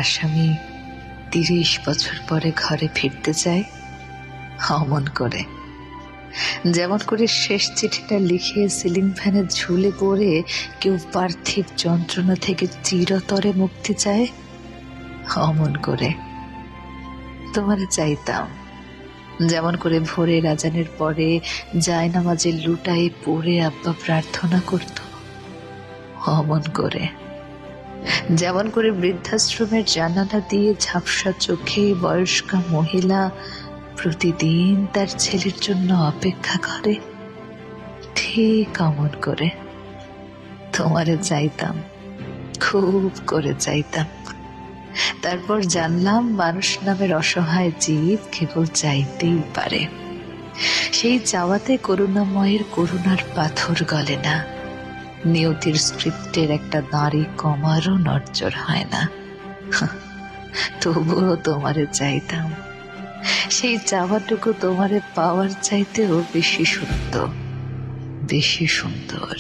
আসামি 30 বছর পরে ঘরে ফিরতে চায় অমন করে, যেমন করে শেষ চিঠিটা লিখে সিলিং ফ্যানে ঝুলে পড়ে কেউ পার্থিব যন্ত্রণা থেকে চিরতরে মুক্তি চায় অমন করে তোমারে চাইতাম। যেমন করে ভোরের আজানের পরে জায়নামাজের লুটায় পড়ে আব্বা প্রার্থনা করত অমন করে, যেমন করে বৃদ্ধাশ্রমের জানালা দিয়ে ঝাপসা চোখে বয়স্কা মহিলা প্রতিদিন তার ছেলের জন্য অপেক্ষা করে, ঠিক অমন করে তোমারে চাইতাম, খুব করে চাইতাম। তারপর জানলাম মানুষ নামের অসহায় জীব কেবল চাইতেই পারে, সেই চাওয়াতে করুণাময়ের করুণার পাথর গলে না, নিয়তির স্ক্রিপ্টের একটা দাঁড়ি কমারও নড়চড় হয় না। তবুও তোমারে চাইতাম, সেই চাওয়াটুকু তোমারে পাওয়ার চাইতেও বেশি সুন্দর, বেশি সুন্দর।